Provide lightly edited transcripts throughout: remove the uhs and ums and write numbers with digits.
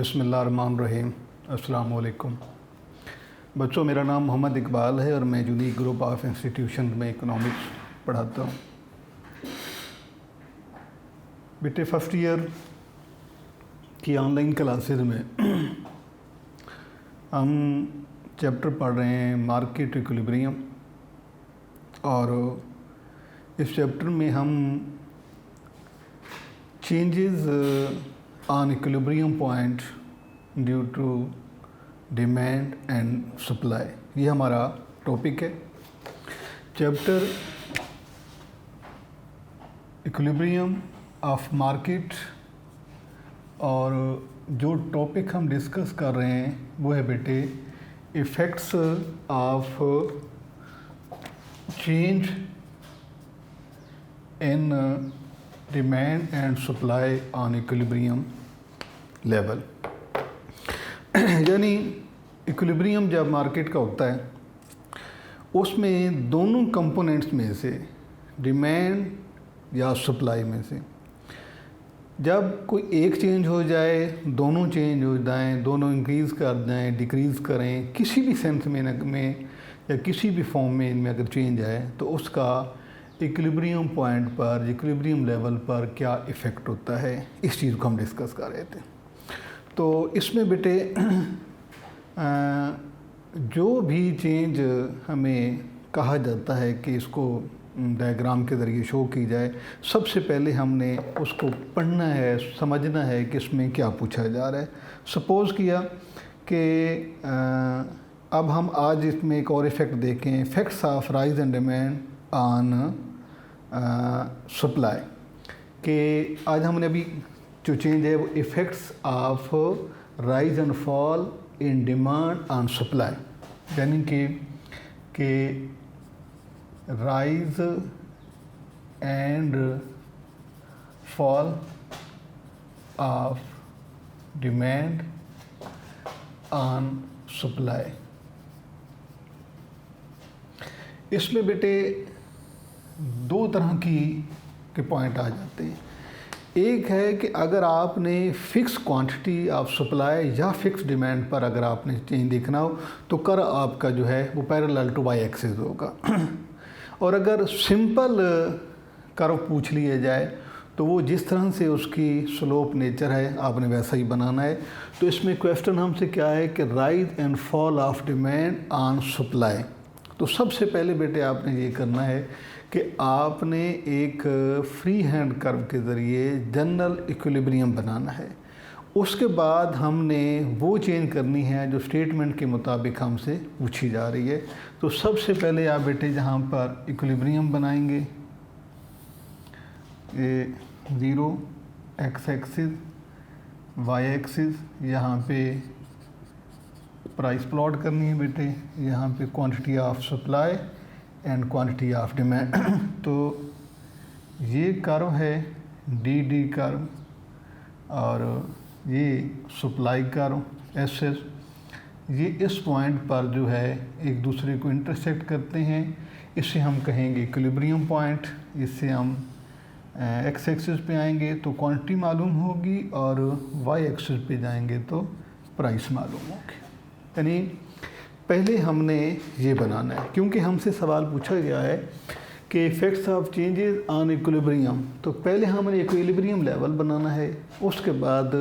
बिस्मिल्लाहिर्रहमानिर्रहीम। अस्सलाम वालेकुम बच्चों, मेरा नाम मोहम्मद इकबाल है और मैं यूनिक ग्रुप ऑफ इंस्टीट्यूशन में इकोनॉमिक्स पढ़ाता हूँ। बेटे, फर्स्ट ईयर की ऑनलाइन क्लासेस में हम चैप्टर पढ़ रहे हैं मार्केट इक्विलिब्रियम, और इस चैप्टर में हम changes on equilibrium point due to demand and supply, ये हमारा टॉपिक है। चैप्टर इक्विलिब्रियम ऑफ मार्केट, और जो टॉपिक हम डिस्कस कर रहे हैं वो है बेटे effects of change in demand and supply on equilibrium level. यानी इक्विलिब्रियम जब मार्केट का होता है उसमें दोनों कंपोनेंट्स में से, डिमांड या सप्लाई में से, जब कोई एक चेंज हो जाए, दोनों चेंज हो जाएं, दोनों इंक्रीज़ कर जाएं, डिक्रीज़ करें, किसी भी सेंस में या किसी भी फॉर्म में इनमें अगर चेंज आए तो उसका इक्विलिब्रियम पॉइंट पर, इक्विलिब्रियम लेवल पर क्या इफ़ेक्ट होता है, इस चीज़ को हम डिस्कस कर रहे थे। तो इसमें बेटे जो भी चेंज हमें कहा जाता है कि इसको डायग्राम के ज़रिए शो की जाए, सबसे पहले हमने उसको पढ़ना है, समझना है कि इसमें क्या पूछा जा रहा है। सपोज़ किया कि अब हम आज इसमें एक और इफ़ेक्ट देखें, effects of rise and demand on supply, कि आज हमने अभी जो चेंज है वो effects of rise and fall in demand on supply, यानी कि rise and fall of demand on supply. इसमें बेटे दो तरह के पॉइंट आ जाते हैं। एक है कि अगर आपने फ़िक्स क्वांटिटी ऑफ सप्लाई या फ़िक्स डिमांड पर अगर आपने चेंज देखना हो तो कर आपका जो है वो पैरेलल टू वाई एक्सिस होगा। और अगर सिंपल कर्व पूछ लिया जाए तो वो जिस तरह से उसकी स्लोप नेचर है आपने वैसा ही बनाना है। तो इसमें क्वेश्चन हमसे क्या है कि rise and fall of demand on supply. तो सबसे पहले बेटे आपने ये करना है कि आपने एक फ्री हैंड कर्व के ज़रिए जनरल इक्विलिब्रियम बनाना है। उसके बाद हमने वो चेंज करनी है जो स्टेटमेंट के मुताबिक हमसे पूछी जा रही है। तो सबसे पहले आप बेटे जहाँ पर इक्विलिब्रियम बनाएंगे, ये 0 एक्स एक्सिस, वाई एक्सिस, यहाँ पे प्राइस प्लॉट करनी है बेटे, यहाँ पे quantity of supply and quantity of demand. तो ये कर्व है डी कर्व, और ये सप्लाई कर्व SS, ये इस पॉइंट पर जो है एक दूसरे को इंटरसेक्ट करते हैं। इसे हम कहेंगे इक्विलिब्रियम पॉइंट। इससे हम एक्स एक्सिस पे आएंगे तो क्वांटिटी मालूम होगी, और वाई एक्सिस पे जाएंगे तो प्राइस मालूम होगी। यानी पहले हमने ये बनाना है, क्योंकि हमसे सवाल पूछा गया है कि effects of changes on equilibrium. तो पहले हमने इक्विलिब्रियम लेवल बनाना है, उसके बाद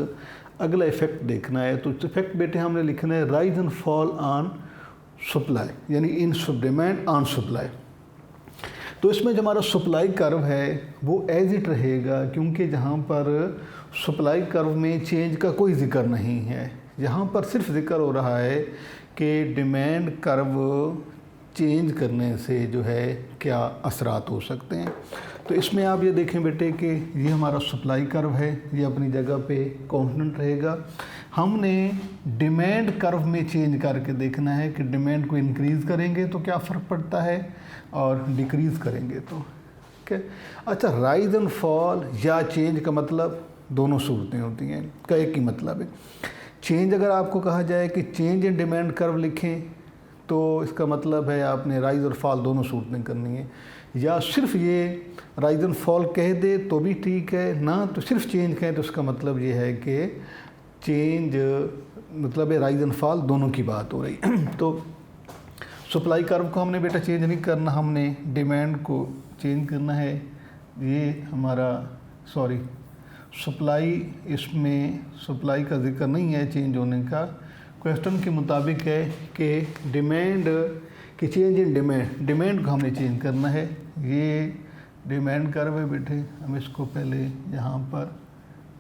अगला इफ़ेक्ट देखना है। तो इफ़ेक्ट बेटे हमने लिखना है rise and fall on supply, यानी इन डिमांड ऑन सप्लाई। तो इसमें जो हमारा सप्लाई कर्व है वो एज इट रहेगा, क्योंकि जहाँ पर सप्लाई कर्व में चेंज का कोई ज़िक्र नहीं है। यहाँ पर सिर्फ ज़िक्र हो रहा है कि डिमांड कर्व चेंज करने से जो है क्या असरात हो सकते हैं। तो इसमें आप ये देखें बेटे कि ये हमारा सप्लाई कर्व है, ये अपनी जगह पे कांस्टेंट रहेगा। हमने डिमांड कर्व में चेंज करके देखना है कि डिमांड को इंक्रीज़ करेंगे तो क्या फ़र्क पड़ता है, और डिक्रीज़ करेंगे तो क्या। अच्छा, राइज एंड फॉल या चेंज का मतलब दोनों सूरतें होती हैं, का एक ही मतलब है। चेंज अगर आपको कहा जाए कि चेंज इन डिमांड कर्व लिखें तो इसका मतलब है आपने राइज और फॉल दोनों सूरतें करनी है, या सिर्फ ये राइज एंड फॉल कह दे तो भी ठीक है ना, तो सिर्फ चेंज कहें तो उसका मतलब ये है कि चेंज मतलब है राइज एंड फॉल दोनों की बात हो रही तो सप्लाई कर्व को हमने बेटा चेंज नहीं करना, हमने डिमांड को चेंज करना है। ये हमारा सप्लाई, इसमें सप्लाई का जिक्र नहीं है चेंज होने का। क्वेश्चन के मुताबिक है कि डिमांड की चेंज इन डिमांड को हमने चेंज करना है। ये डिमांड कर्व है बेटे, हम इसको पहले यहाँ पर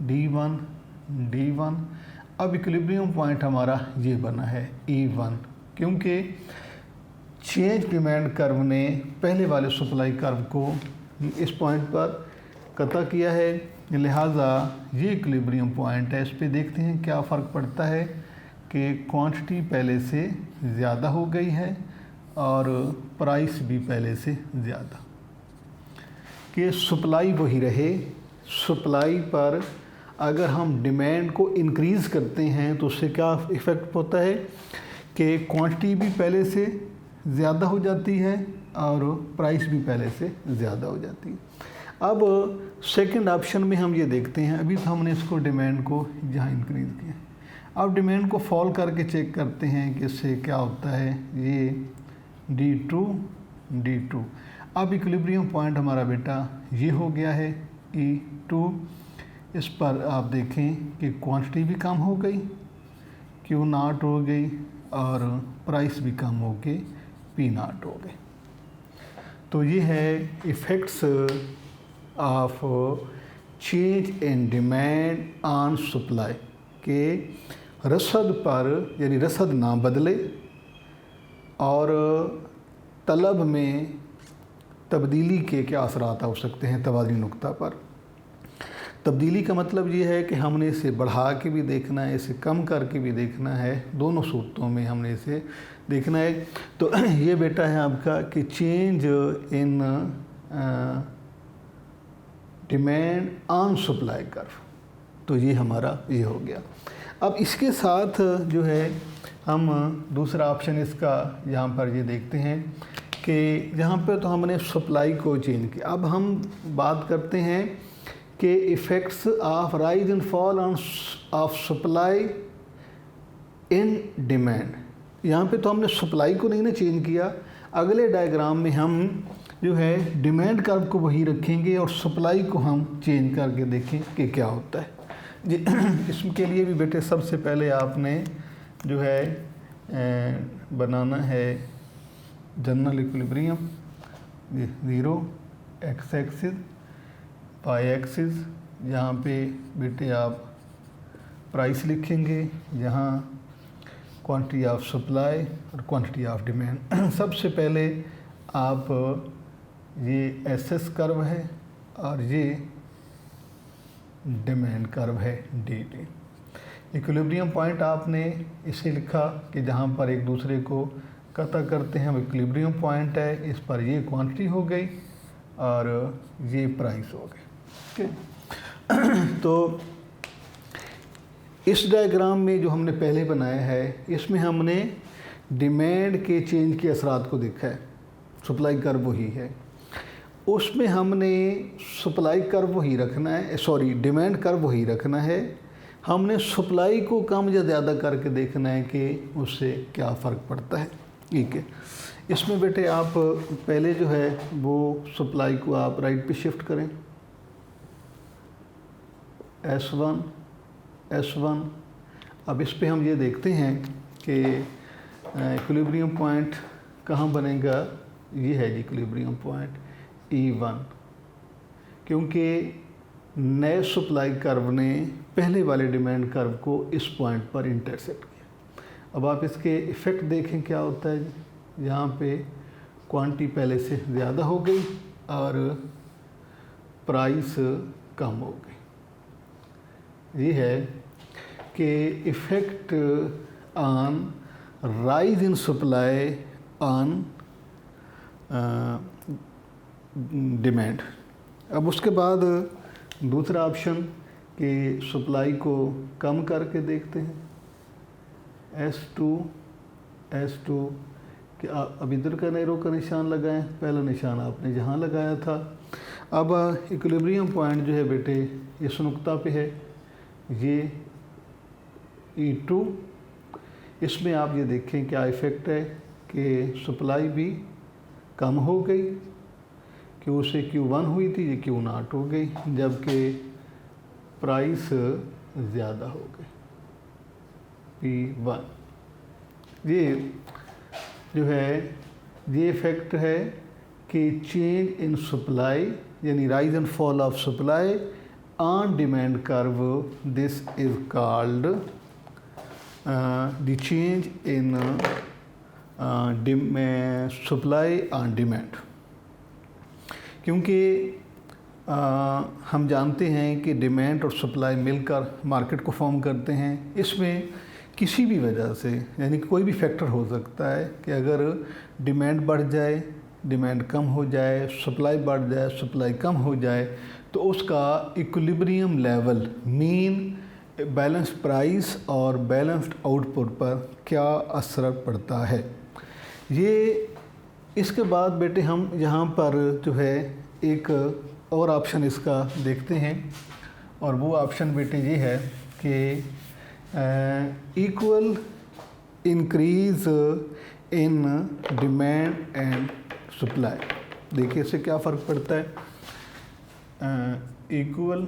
D1 अब इक्विलिब्रियम पॉइंट हमारा ये बना है E1, क्योंकि चेंज डिमांड कर्व ने पहले वाले सप्लाई कर्व को इस पॉइंट पर कता किया है, लिहाजा ये इक्विलिब्रियम पॉइंट है। इस पे देखते हैं क्या फ़र्क पड़ता है कि क्वांटिटी पहले से ज़्यादा हो गई है और प्राइस भी पहले से ज़्यादा, कि सप्लाई वही रहे। सप्लाई पर अगर हम डिमांड को इंक्रीज़ करते हैं तो उससे क्या इफ़ेक्ट होता है कि क्वांटिटी भी पहले से ज़्यादा हो जाती है और प्राइस भी पहले से ज़्यादा हो जाती है। अब सेकंड ऑप्शन में हम ये देखते हैं, अभी तो हमने इसको डिमांड को यहाँ इंक्रीज़ किया, अब डिमांड को फॉल करके चेक करते हैं कि इससे क्या होता है। ये D2 अब इक्विलिब्रियम पॉइंट हमारा बेटा ये हो गया है E2। इस पर आप देखें कि क्वांटिटी भी कम हो गई, Q0 हो गई और प्राइस भी कम हो के P0 हो गए। तो ये है effects of change in demand on supply, के रसद पर यानी रसद ना बदले और तलब में तब्दीली के क्या असरात हो सकते हैं तबादली नुक्ता पर। तब्दीली का मतलब ये है कि हमने इसे बढ़ा के भी देखना है, इसे कम करके भी देखना है, दोनों सूरतों में हमने इसे देखना है। तो ये बेटा है आपका कि change in demand on supply curve, तो ये हमारा ये हो गया। अब इसके साथ जो है हम दूसरा ऑप्शन इसका यहाँ पर ये देखते हैं कि यहाँ पे तो हमने सप्लाई को चेंज किया। अब हम बात करते हैं कि effects of rise and fall on off supply in demand. यहाँ पे तो हमने सप्लाई को नहीं ना चेंज किया, अगले डायग्राम में हम जो है डिमांड कर्व को वही रखेंगे और सप्लाई को हम चेंज करके देखें कि क्या होता है जी। इसके लिए भी बेटे सबसे पहले आपने जो है बनाना है general equilibrium, 0 X axis Y axis. यहाँ पे बेटे आप प्राइस लिखेंगे, यहाँ क्वांटिटी ऑफ सप्लाई और क्वांटिटी ऑफ डिमांड। सबसे पहले आप ये एसएस कर्व है और ये डिमांड कर्व है डी। इक्विलिब्रियम पॉइंट आपने इसे लिखा कि जहाँ पर एक दूसरे को कता करते हैं वो इक्विलिब्रियम पॉइंट है, इस पर ये क्वांटिटी हो गई और ये प्राइस हो गई। ठीक, तो इस डायग्राम में जो हमने पहले बनाया है इसमें हमने डिमांड के चेंज के असरात को देखा है, सप्लाई कर्व वही है, उसमें हमने सप्लाई कर्व वही रखना है, सॉरी डिमांड कर्व वही रखना है। हमने सप्लाई को कम या ज़्यादा करके देखना है कि उससे क्या फ़र्क पड़ता है। ठीक है, इसमें बेटे आप पहले जो है वो सप्लाई को आप राइट पे शिफ्ट करें, S1। अब इस पे हम ये देखते हैं कि इक्विलिब्रियम पॉइंट कहाँ बनेगा, ये है जी इक्विलिब्रियम पॉइंट E1, क्योंकि नए सप्लाई कर्व ने पहले वाले डिमांड कर्व को इस पॉइंट पर इंटरसेक्ट किया। अब आप इसके इफ़ेक्ट देखें क्या होता है। यहाँ पे क्वांटिटी पहले से ज़्यादा हो गई और प्राइस कम हो गई। ये है कि effect on rise in supply on demand. अब उसके बाद दूसरा ऑप्शन कि सप्लाई को कम करके देखते हैं, S2 कि अब इधर का एरो का निशान लगाएं, पहला निशान आपने जहाँ लगाया था। अब इक्विलिब्रियम पॉइंट जो है बेटे इस नुक्ता पे है, ये E2। इसमें आप ये देखें क्या इफ़ेक्ट है कि सप्लाई भी कम हो गई, Q से Q1 हुई थी, ये Q0 हो गई, जबकि प्राइस ज़्यादा हो गई P1। ये जो है ये इफ़ेक्ट है कि चेंज इन सप्लाई यानी rise and fall of supply on demand curve, this is called the change in supply on demand. क्योंकि हम जानते हैं कि डिमांड और सप्लाई मिलकर मार्केट को फॉर्म करते हैं। इसमें किसी भी वजह से यानी कोई भी फैक्टर हो सकता है कि अगर डिमांड बढ़ जाए, डिमांड कम हो जाए, सप्लाई बढ़ जाए, सप्लाई कम हो जाए, तो उसका equilibrium level mean balance price और बैलेंस्ड आउटपुट पर क्या असर पड़ता है। ये इसके बाद बेटे हम यहाँ पर जो है एक और ऑप्शन इसका देखते हैं, और वो ऑप्शन बेटे ये है कि equal increase in demand and supply. देखिए इससे क्या फ़र्क पड़ता है। Equal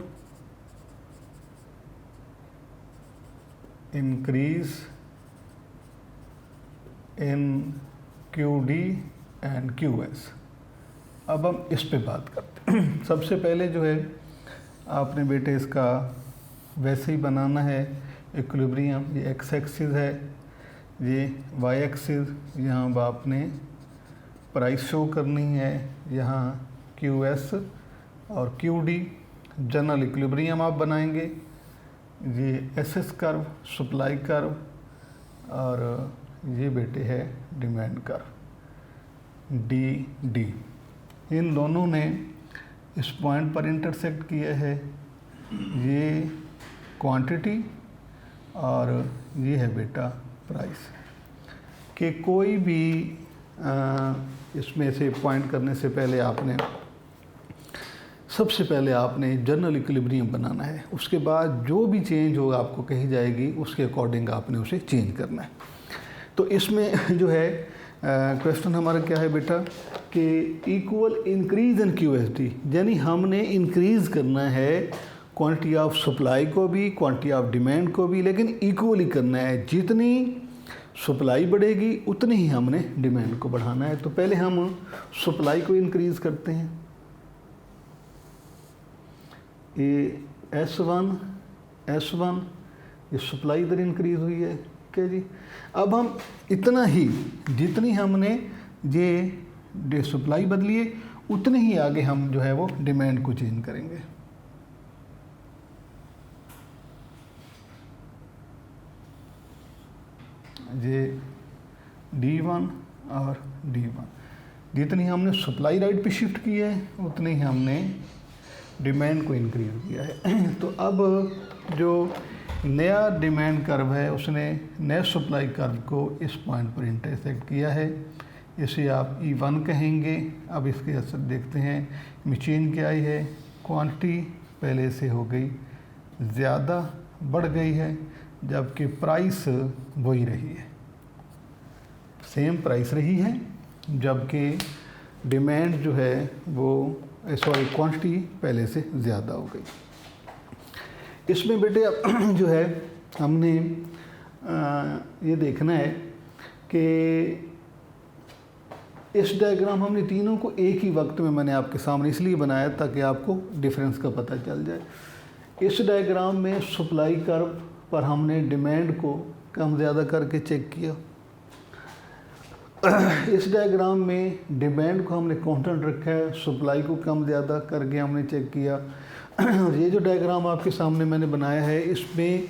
increase in QD and QS। अब हम इस पे बात करते हैं। सबसे पहले जो है आपने बेटे इसका वैसे ही बनाना है इक्विलिब्रियम। ये x एक्सिस है, ये y एक्सिस, यहाँ अब आपने प्राइस शो करनी है, यहाँ QS और QD जनरल इक्विलिब्रियम आप बनाएंगे। ये SS कर्व सप्लाई कर्व, और ये बेटे है डिमांड कर्व DD। इन दोनों ने इस पॉइंट पर इंटरसेक्ट किया है। ये क्वांटिटी और ये है बेटा प्राइस कि कोई भी इसमें से पॉइंट करने से पहले सबसे पहले आपने जनरल इक्विलिब्रियम बनाना है। उसके बाद जो भी चेंज होगा आपको कही जाएगी, उसके अकॉर्डिंग आपने उसे चेंज करना है। तो इसमें जो है क्वेश्चन हमारा क्या है बेटा कि इक्वल इंक्रीज इन QSD, यानी हमने इंक्रीज़ करना है क्वांटिटी ऑफ सप्लाई को भी, क्वांटिटी ऑफ डिमांड को भी, लेकिन इक्वली करना है। जितनी सप्लाई बढ़ेगी उतनी ही हमने डिमांड को बढ़ाना है। तो पहले हम सप्लाई को इंक्रीज़ करते हैं। ये S1 ये सप्लाई इधर इंक्रीज़ हुई है, क्या जी। अब हम इतना ही जितनी हमने ये सप्लाई बदली है उतने ही आगे हम जो है वो डिमांड को चेंज करेंगे। ये D1 और D1 जितनी हमने सप्लाई राइट पे शिफ्ट की है उतनी ही हमने डिमांड को इंक्रीज किया है। तो अब जो नया डिमांड कर्व है उसने नए सप्लाई कर्व को इस पॉइंट पर इंटरसेक्ट किया है। इसे आप E1 कहेंगे। अब इसके असर देखते हैं। में चेंज क्या आई है, क्वांटिटी पहले से हो गई ज़्यादा, बढ़ गई है, जबकि प्राइस वही रही है, सेम प्राइस रही है, जबकि डिमांड जो है वो क्वांटिटी पहले से ज़्यादा हो गई। इसमें बेटे अब जो है हमने ये देखना है कि इस डायग्राम हमने तीनों को एक ही वक्त में मैंने आपके सामने इसलिए बनाया ताकि आपको डिफरेंस का पता चल जाए। इस डायग्राम में सप्लाई कर्व पर हमने डिमांड को कम ज़्यादा करके चेक किया। इस डायग्राम में डिमांड को हमने कांस्टेंट रखा है, सप्लाई को कम ज़्यादा करके हमने चेक किया। और ये जो डायग्राम आपके सामने मैंने बनाया है इसमें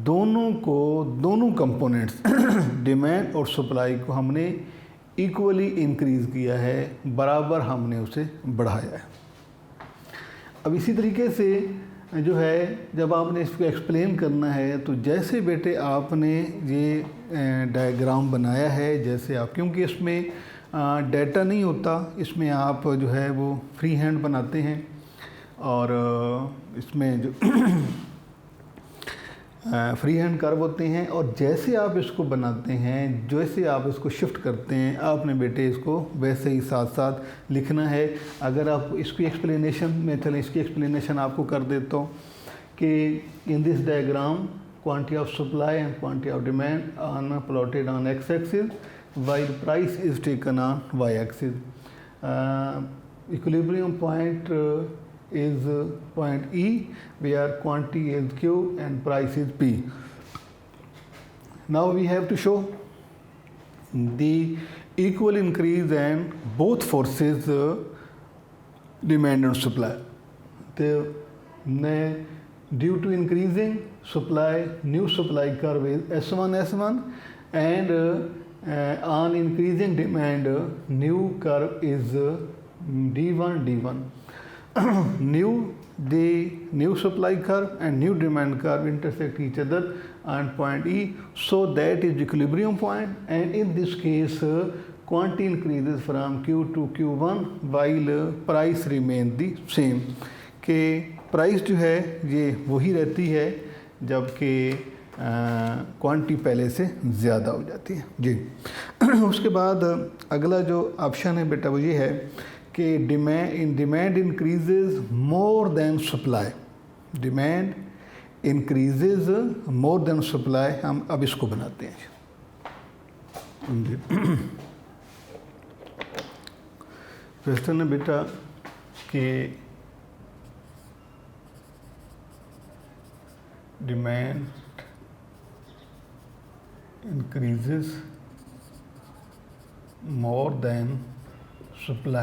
दोनों कंपोनेंट्स डिमांड और सप्लाई को हमने इक्वली इंक्रीज़ किया है, बराबर हमने उसे बढ़ाया है। अब इसी तरीके से जो है जब आपने इसको एक्सप्लेन करना है तो जैसे बेटे आपने ये डायग्राम बनाया है, जैसे आप, क्योंकि इसमें डाटा नहीं होता, इसमें आप जो है वो फ्री हैंड बनाते हैं और इसमें जो फ्री हैंड कर्व होते हैं, और जैसे आप इसको बनाते हैं, जैसे आप इसको शिफ्ट करते हैं, आपने बेटे इसको वैसे ही साथ साथ लिखना है। अगर आप इसकी एक्सप्लेनेशन में चलें, इसकी एक्सप्लेनेशन आपको कर देता हूँ कि in this diagram quantity of supply and quantity of demand are plotted on x-axis while price is taken on y-axis. Equilibrium point is point E, where quantity is Q and price is P. Now we have to show the equal increase and both forces demand and supply. Due to increasing supply, new supply curve is S1 S1, and on increasing demand, new curve is D1 D1. The new supply curve and new demand curve intersect each other on point E, so that is equilibrium point, and in this case quantity increases from Q to Q1 while price remains the same. कि price जो है ये वही रहती है जबकि quantity पहले से ज़्यादा हो जाती है जी। उसके बाद अगला जो ऑप्शन है बेटा वो ये है कि demand increases more than supply. Demand increases more than supply. हम अब इसको बनाते हैं जी। क्वेश्चन है बेटा कि demand increases more than supply.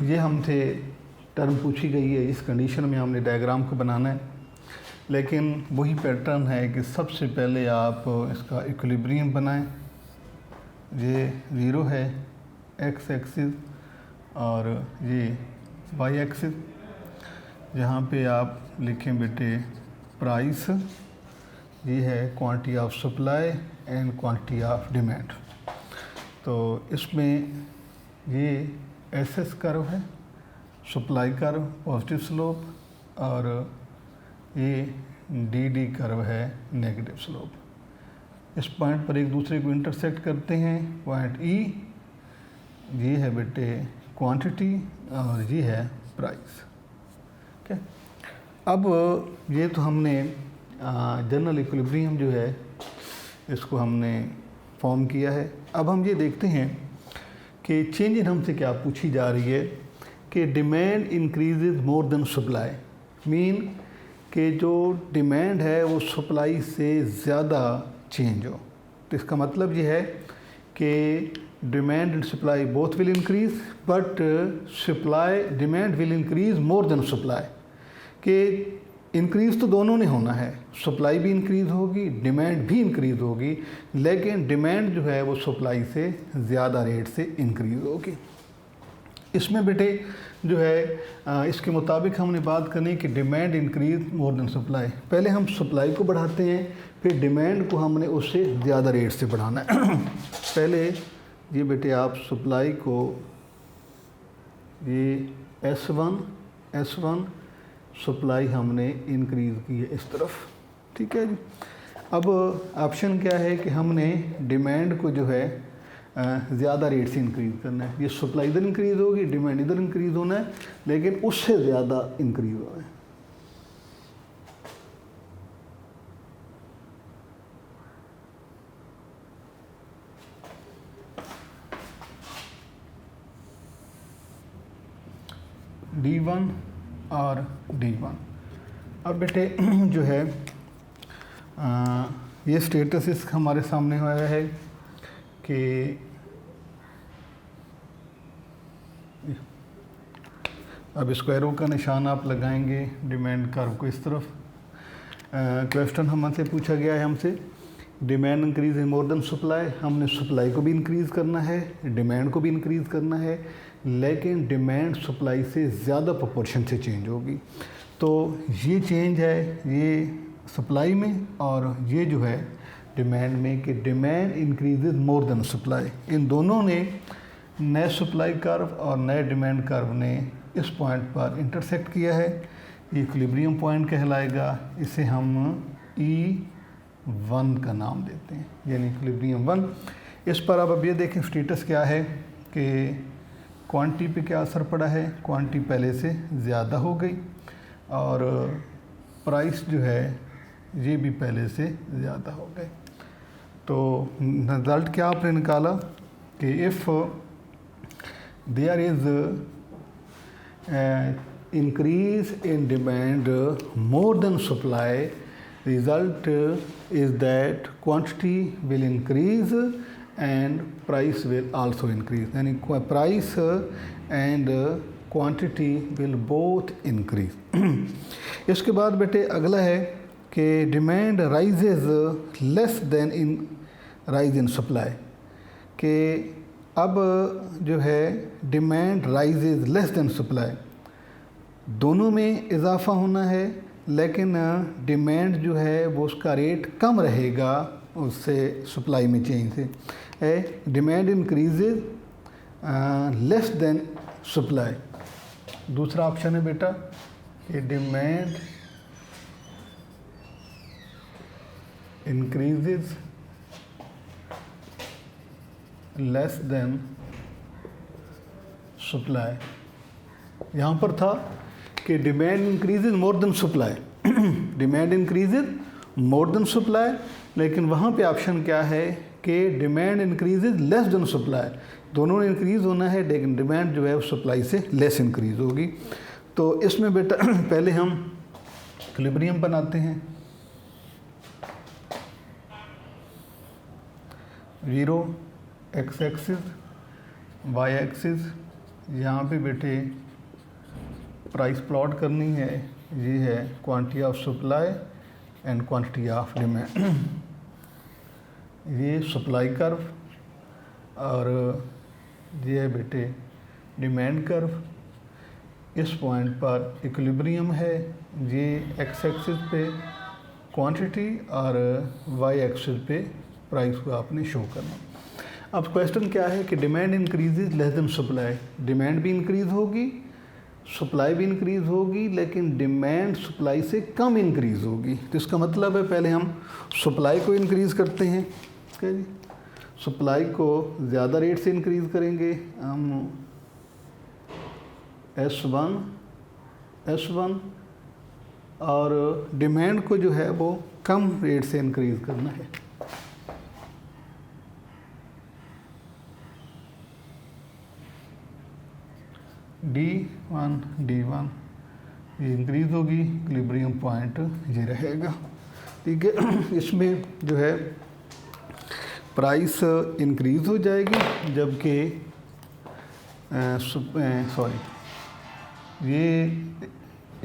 ये हमसे टर्म पूछी गई है, इस कंडीशन में हमने डायग्राम को बनाना है, लेकिन वही पैटर्न है कि सबसे पहले आप इसका इक्विलिब्रियम बनाएं। ये 0 है एक्स एक्सिस और ये वाई एक्सिस। यहाँ पे आप लिखें बेटे प्राइस, ये है quantity of supply and quantity of demand. तो इसमें ये एसएस कर्व है, सप्लाई कर्व पॉजिटिव स्लोप, और ये डीडी कर्व है नेगेटिव स्लोप। इस पॉइंट पर एक दूसरे को इंटरसेक्ट करते हैं। पॉइंट ई ये है बेटे क्वांटिटी और ये है प्राइस। ओके, अब ये तो हमने जनरल इक्विलिब्रियम जो है इसको हमने फॉर्म किया है। अब हम ये देखते हैं कि चेंज इन हमसे क्या पूछी जा रही है कि demand increases more than supply. Mean कि जो डिमांड है वो सप्लाई से ज़्यादा चेंज हो। तो इसका मतलब ये है कि demand and supply both will increase, but demand will increase more than supply. कि इंक्रीज़ तो दोनों ने होना है, सप्लाई भी इंक्रीज़ होगी, डिमांड भी इंक्रीज़ होगी, लेकिन डिमांड जो है वो सप्लाई से ज़्यादा रेट से इंक्रीज़ होगी। इसमें बेटे जो है इसके मुताबिक हमने बात करनी कि demand increase more than supply. पहले हम सप्लाई को बढ़ाते हैं, फिर डिमांड को हमने उससे ज़्यादा रेट से बढ़ाना है। पहले ये बेटे आप सप्लाई को, ये S1 सप्लाई हमने इंक्रीज़ की है इस तरफ, ठीक है जी। अब ऑप्शन क्या है कि हमने डिमांड को जो है ज़्यादा रेट से इंक्रीज़ करना है। ये सप्लाई इधर इंक्रीज़ होगी, डिमांड इधर इंक्रीज़ होना है, लेकिन उससे ज़्यादा इंक्रीज़ होना है। D1 और D1। अब बेटे जो है ये स्टेटस इस हमारे सामने आया है कि अब इसको एरो का निशान आप लगाएंगे डिमांड कर्व को इस तरफ। क्वेश्चन हमसे पूछा गया है हमसे डिमांड इंक्रीज है मोर देन सप्लाई। हमने सप्लाई को भी इंक्रीज़ करना है, डिमांड को भी इंक्रीज़ करना है, लेकिन डिमांड सप्लाई से ज़्यादा प्रोपोर्शन से चेंज होगी। तो ये चेंज है ये सप्लाई में और ये जो है डिमांड में कि demand increases more than supply. इन दोनों ने नए सप्लाई कर्व और नए डिमांड कर्व ने इस पॉइंट पर इंटरसेक्ट किया है, ये इक्विलिब्रियम पॉइंट कहलाएगा। इसे हम E1 का नाम देते हैं, यानी इक्विलिब्रियम 1। इस पर अब ये देखें स्टेटस क्या है कि क्वांटिटी पे क्या असर पड़ा है, क्वांटिटी पहले से ज़्यादा हो गई और प्राइस जो है ये भी पहले से ज़्यादा हो गए। तो रिज़ल्ट क्या आपने निकाला कि if there is increase in demand more than supply, result is that quantity will increase and price will also increase, यानी price and quantity will both increase। इसके बाद बेटे अगला है कि demand rises less than in rise in supply, कि अब जो है demand rises less than supply, दोनों में इजाफा होना है, लेकिन डिमांड जो है वो उसका रेट कम रहेगा उससे सप्लाई में चेंज से। Demand increases less than supply. दूसरा ऑप्शन है बेटा कि demand increases less than supply. यहाँ पर था कि demand increases more than supply, demand increases more than supply, लेकिन वहाँ पे ऑप्शन क्या है कि demand increases less than supply. दोनों ने इंक्रीज़ होना है, लेकिन डिमांड जो है वो सप्लाई से लेस इंक्रीज़ होगी। तो इसमें बेटा पहले हम इक्विलिब्रियम बनाते हैं। 0 एक्स एक्सिस, वाई एक्सिस, यहाँ पे बेटे प्राइस प्लॉट करनी है, ये है quantity of supply and quantity of demand. ये सप्लाई कर्व और ये है बेटे डिमांड कर्व। इस पॉइंट पर इक्विलिब्रियम है, ये एक्स एक्सिस पे क्वांटिटी और वाई एक्सिस पे प्राइस को आपने शो करना। अब क्वेश्चन क्या है कि demand increases less than supply, demand भी इंक्रीज़ होगी, सप्लाई भी इंक्रीज़ होगी, लेकिन डिमांड सप्लाई से कम इंक्रीज़ होगी। तो इसका मतलब है पहले हम सप्लाई को इंक्रीज़ करते हैं, क्या जी, सप्लाई को ज़्यादा रेट से इंक्रीज़ करेंगे हम S1 और डिमांड को जो है वो कम रेट से इंक्रीज़ करना है। D1 ये इंक्रीज़ होगी, इक्विलिब्रियम पॉइंट ये रहेगा, ठीक है। इसमें जो है प्राइस इंक्रीज़ हो जाएगी, जबकि ये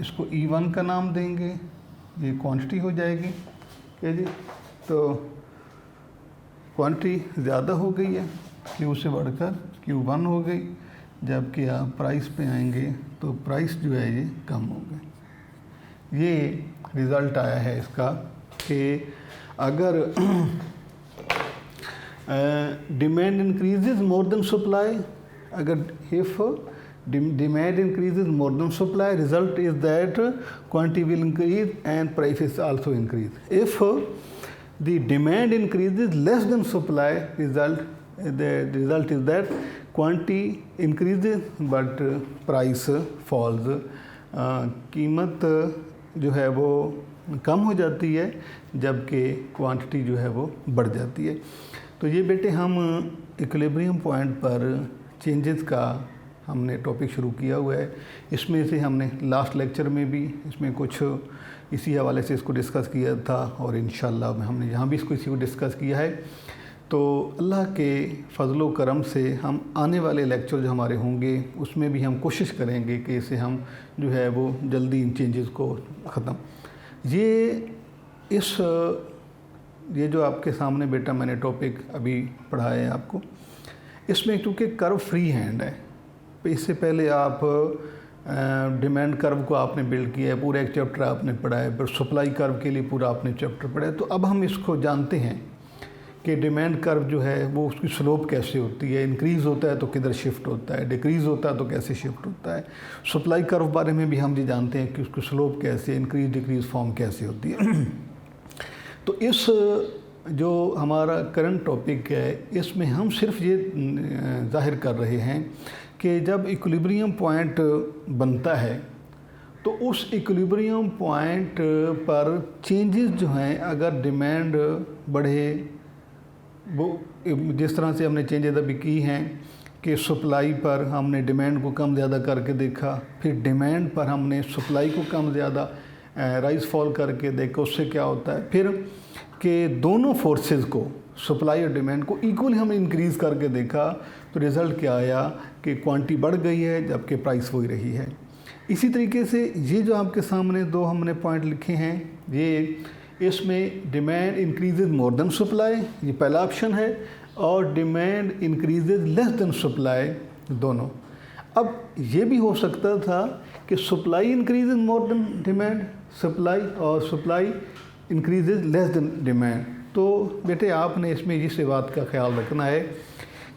इसको E1 का नाम देंगे, ये क्वांटिटी हो जाएगी, क्या जी। तो क्वांटिटी ज़्यादा हो गई है, Q से बढ़कर Q1 हो गई, जबकि आप प्राइस पे आएंगे तो प्राइस जो है ये कम हो गए। ये रिज़ल्ट आया है इसका कि अगर demand increases more than supply, अगर if demand increases more than supply, result is that quantity will increase and prices also increase. If the demand increases less than supply, result is that quantity increases but price falls, कीमत जो है वो कम हो जाती है, जबकि quantity जो है वो बढ़ जाती है। तो ये बेटे हम इक्विलिब्रियम पॉइंट पर चेंजेस का हमने टॉपिक शुरू किया हुआ है। इसमें से हमने लास्ट लेक्चर में भी इसमें कुछ इसी हवाले से इसको डिस्कस किया था, और इंशाल्लाह हमने यहाँ भी इसको इसी को डिस्कस किया है। तो अल्लाह के फजलो करम से हम आने वाले लेक्चर जो हमारे होंगे उसमें भी हम कोशिश करेंगे कि इसे हम जो है वो जल्दी इन चेंजेस को ख़त्म। ये जो आपके सामने बेटा मैंने टॉपिक अभी पढ़ाया है आपको, इसमें क्योंकि कर्व फ्री हैंड है, इससे पहले आप डिमांड कर्व को आपने बिल्ड किया है, पूरा एक चैप्टर आपने पढ़ा है, फिर सप्लाई कर्व के लिए पूरा आपने चैप्टर पढ़ा है। तो अब हम इसको जानते हैं कि डिमांड कर्व जो है वो उसकी स्लोप कैसे होती है, इंक्रीज़ होता है तो किधर शिफ्ट होता है, डिक्रीज़ होता है तो कैसे शिफ्ट होता है। सप्लाई कर्व बारे में भी हम ये जानते हैं कि उसकी स्लोप कैसे, इंक्रीज़ डिक्रीज़ फॉर्म कैसे होती है। तो इस जो हमारा करंट टॉपिक है इसमें हम सिर्फ ये जाहिर कर रहे हैं कि जब इक्विलिब्रियम पॉइंट बनता है तो उस इक्विलिब्रियम पॉइंट पर चेंजेस जो हैं, अगर डिमांड बढ़े, वो जिस तरह से हमने चेंजेस अभी की हैं कि सप्लाई पर हमने डिमांड को कम ज़्यादा करके देखा, फिर डिमांड पर हमने सप्लाई को कम ज़्यादा राइज फॉल करके देखा, उससे क्या होता है फिर कि दोनों फोर्सेस को, सप्लाई और डिमांड को इक्वली हमने इंक्रीज़ करके देखा तो रिज़ल्ट क्या आया कि क्वांटिटी बढ़ गई है जबकि प्राइस वही रही है। इसी तरीके से ये जो आपके सामने दो हमने पॉइंट लिखे हैं, ये इसमें demand increases more than supply, ये पहला ऑप्शन है, और demand increases less than supply, दोनों। अब ये भी हो सकता था कि supply increases more than demand, supply, और supply increases less than demand. तो बेटे आपने इसमें इस बात का ख्याल रखना है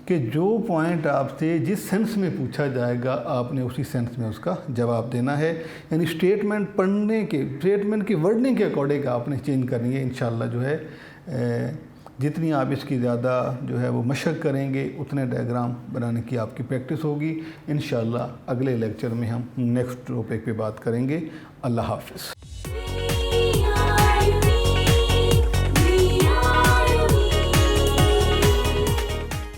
कि जो पॉइंट आपसे जिस सेंस में पूछा जाएगा आपने उसी सेंस में उसका जवाब देना है, यानी स्टेटमेंट पढ़ने के, स्टेटमेंट की वर्डिंग के अकॉर्डिंग आपने चेंज करनी है। इंशाल्लाह जो है जितनी आप इसकी ज़्यादा जो है वो मशक करेंगे उतने डायग्राम बनाने की आपकी प्रैक्टिस होगी। इंशाल्लाह अगले लेक्चर में हम नेक्स्ट टॉपिक पे बात करेंगे। अल्लाह हाफ़िज़।